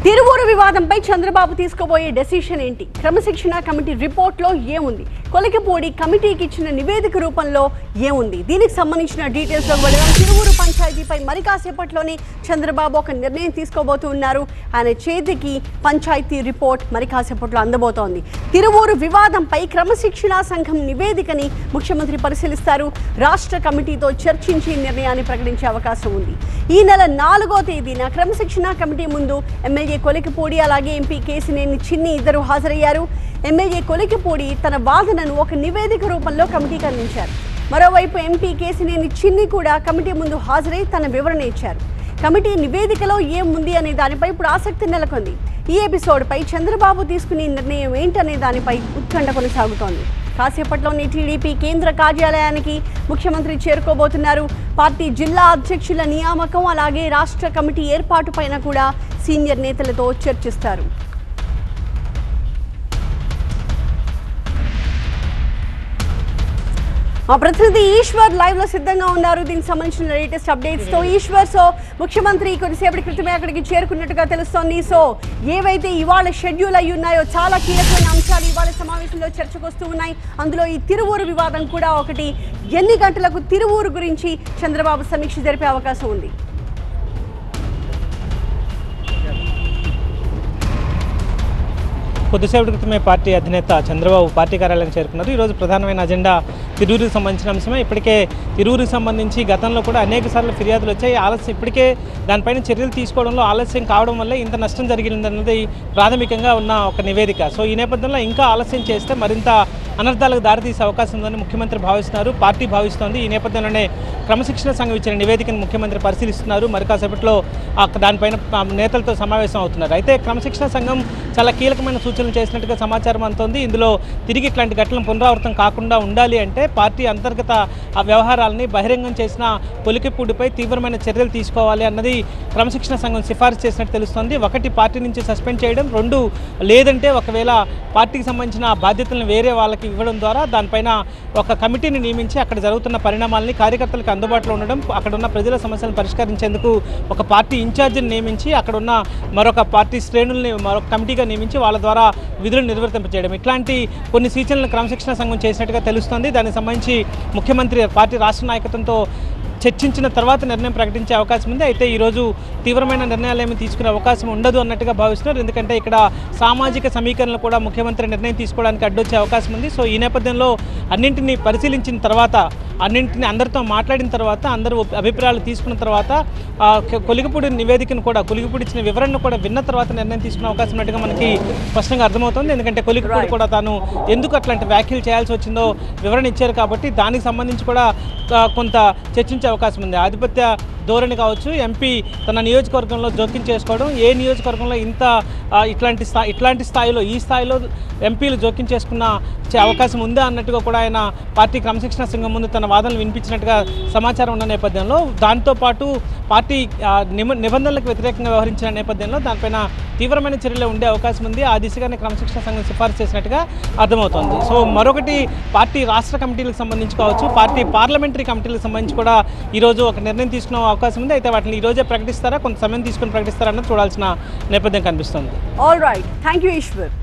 తిరువూరు వివాదంపై చంద్రబాబు తీసుకోబోయే డెసిషన్ ఏంటి? క్రమశిక్షణ కమిటీ రిపోర్ట్లో ఏముంది? కొలికిపూడి కమిటీకి ఇచ్చిన నివేదిక రూపంలో ఏముంది? దీనికి సంబంధించిన డీటెయిల్స్ వెళ్దాం. తిరువూరు పంచాయతీపై మరి కాసేపట్లోనే చంద్రబాబు ఒక నిర్ణయం తీసుకోబోతున్నారు. ఆయన చేతికి పంచాయతీ రిపోర్ట్ మరి కాసేపట్లో అందబోతోంది. తిరువూరు వివాదంపై క్రమశిక్షణ సంఘం నివేదికని ముఖ్యమంత్రి పరిశీలిస్తారు. రాష్ట్ర కమిటీతో చర్చించి నిర్ణయాన్ని ప్రకటించే అవకాశం ఉంది. ఈ నెల 4వ తేదీన క్రమశిక్షణ కమిటీ ముందు ఎమ్మెల్యే కొలికిపూడి అలాగే ఎంపీ కేసినేని చిన్ని ఇద్దరు హాజరయ్యారు. ఎమ్మెల్యే కొలికిపూడి తన వాదనను ఒక నివేదిక రూపంలో కమిటీకి అందించారు. మరోవైపు ఎంపీ కేసినేని చిన్ని కూడా కమిటీ ముందు హాజరై తన వివరణ ఇచ్చారు. కమిటీ నివేదికలో ఏముంది అనే దానిపై ఇప్పుడు ఆసక్తి నెలకొంది. ఈ ఎపిసోడ్పై చంద్రబాబు తీసుకునే నిర్ణయం ఏంటనే దానిపై ఉత్కంఠ కొనసాగుతోంది. కాసేపట్లోని టీడీపీ కేంద్ర కార్యాలయానికి ముఖ్యమంత్రి చేరుకోబోతున్నారు. పార్టీ జిల్లా అధ్యక్షుల నియామకం అలాగే రాష్ట్ర కమిటీ ఏర్పాటుపైన కూడా సీనియర్ నేతలతో చర్చిస్తారు. మా ప్రతినిధి ఈశ్వర్ లైవ్ లో సిద్ధంగా ఉన్నారు. దీనికి సంబంధించిన లేటెస్ట్ అప్డేట్స్ తో ఈశ్వర్, సో ముఖ్యమంత్రి కొద్దిసేపటి క్రితమే అక్కడికి చేరుకున్నట్టుగా తెలుస్తోంది. సో ఏవైతే ఇవాళ షెడ్యూల్ అయి ఉన్నాయో చాలా కీలకమైన అంశాలు ఇవాళ సమావేశంలో చర్చకు వస్తూ ఉన్నాయి. అందులో ఈ తిరువూరు వివాదం కూడా ఒకటి. ఎన్ని గంటలకు తిరువూరు గురించి చంద్రబాబు సమీక్ష జరిపే అవకాశం ఉంది? కొద్దిసేపటి క్రితమే పార్టీ అధినేత చంద్రబాబు పార్టీ కార్యాలయం చేరుకున్నారు. ఈరోజు ప్రధానమైన అజెండా తిరువురికి సంబంధించిన అంశమే. ఇప్పటికే తిరువురికి సంబంధించి గతంలో కూడా అనేక సార్లు ఫిర్యాదులు వచ్చాయి. ఆలస్యం ఇప్పటికే దానిపైన చర్యలు తీసుకోవడంలో ఆలస్యం కావడం వల్ల ఇంత నష్టం జరిగిందన్నది ప్రాథమికంగా ఉన్న ఒక నివేదిక. సో ఈ నేపథ్యంలో ఇంకా ఆలస్యం చేస్తే మరింత అనర్థాలకు దారితీసే అవకాశం ఉందని ముఖ్యమంత్రి భావిస్తున్నారు, పార్టీ భావిస్తోంది. ఈ నేపథ్యంలోనే క్రమశిక్షణ సంఘం ఇచ్చిన నివేదికను ముఖ్యమంత్రి పరిశీలిస్తున్నారు. మరి కాసేపట్లో దానిపైన నేతలతో సమావేశం అవుతున్నారు. అయితే క్రమశిక్షణ సంఘం చాలా కీలకమైన సూచనలు చేసినట్టుగా సమాచారం అందుతోంది. ఇందులో తిరిగి ఇట్లాంటి ఘటనలు పునరావృతం కాకుండా ఉండాలి అంటే పార్టీ అంతర్గత వ్యవహారాలని బహిరంగం చేసిన కొలికిపూడిపై తీవ్రమైన చర్యలు తీసుకోవాలి అన్నది క్రమశిక్షణ సంఘం సిఫారసు చేసినట్టు తెలుస్తోంది. ఒకటి, పార్టీ నుంచి సస్పెండ్ చేయడం. రెండు, లేదంటే ఒకవేళ పార్టీకి సంబంధించిన బాధ్యతలను వేరే వాళ్ళకి ఇవ్వడం ద్వారా దానిపైన ఒక కమిటీని నియమించి అక్కడ జరుగుతున్న పరిణామాలని కార్యకర్తలకు అందుబాటులో ఉండడం, అక్కడ ఉన్న ప్రజల సమస్యలను పరిష్కరించేందుకు ఒక పార్టీ ఇన్ఛార్జిని నియమించి అక్కడ ఉన్న మరొక పార్టీ శ్రేణుల్ని మరొక కమిటీగా నియమించి వాళ్ళ ద్వారా విధులను నిర్వర్తింపజేయడం, ఇట్లాంటి కొన్ని సూచనలు క్రమశిక్షణ సంఘం చేసినట్టుగా తెలుస్తోంది. దానికి సంబంధించి ముఖ్యమంత్రి పార్టీ రాష్ట్ర నాయకత్వంతో చర్చించిన తర్వాత నిర్ణయం ప్రకటించే అవకాశం ఉంది. అయితే ఈరోజు తీవ్రమైన నిర్ణయాలు ఏమి తీసుకునే అవకాశం ఉండదు అన్నట్టుగా భావిస్తున్నారు. ఎందుకంటే ఇక్కడ సామాజిక సమీకరణలు కూడా ముఖ్యమంత్రి నిర్ణయం తీసుకోవడానికి అడ్డొచ్చే అవకాశం ఉంది. సో ఈ నేపథ్యంలో అన్నింటినీ పరిశీలించిన తర్వాత, అన్నింటినీ అందరితో మాట్లాడిన తర్వాత, అందరూ అభిప్రాయాలు తీసుకున్న తర్వాత కొలికిపూడి నివేదికను కూడా, కొలికిపూడి ఇచ్చిన వివరణను కూడా విన్న తర్వాత నిర్ణయం తీసుకునే అవకాశం ఉన్నట్టుగా మనకి స్పష్టంగా అర్థమవుతుంది. ఎందుకంటే కొలికిపూడి కూడా తాను ఎందుకు అట్లాంటి వ్యాఖ్యలు చేయాల్సి వచ్చిందో వివరణ ఇచ్చారు కాబట్టి దానికి సంబంధించి కూడా కొంత చర్చించే అవకాశం ఉంది. ఆధిపత్య ధోరణి కావచ్చు, ఎంపీ తన నియోజకవర్గంలో జోక్యం చేసుకోవడం, ఏ నియోజకవర్గంలో ఇంత ఇట్లాంటి స్థాయిలో, ఈ స్థాయిలో ఎంపీలు జోక్యం చేసుకున్న అవకాశం ఉందా అన్నట్టుగా కూడా ఆయన పార్టీ క్రమశిక్షణ సంఘం ముందు తన వాదనలు వినిపించినట్టుగా సమాచారం ఉన్న నేపథ్యంలో, దాంతోపాటు పార్టీ నిబంధనలకు వ్యతిరేకంగా వ్యవహరించిన నేపథ్యంలో దానిపైన తీవ్రమైన చర్యలు ఉండే అవకాశం ఉంది. ఆ దిశగానే క్రమశిక్షణ సంఘం సిఫార్సు చేసినట్టుగా అర్థమవుతోంది. సో మరొకటి, పార్టీ రాష్ట్ర కమిటీలకు సంబంధించి కావచ్చు, పార్టీ పార్లమెంటరీ కమిటీలకు సంబంధించి కూడా ఈరోజు ఒక నిర్ణయం తీసుకునే అవకాశం ఉంది. అయితే వాటిని ఈరోజే ప్రకటిస్తారా, కొంత సమయం తీసుకుని ప్రకటిస్తారా అన్నది చూడాల్సిన నేపథ్యం కనిపిస్తుంది. All right, thank you Eshwar.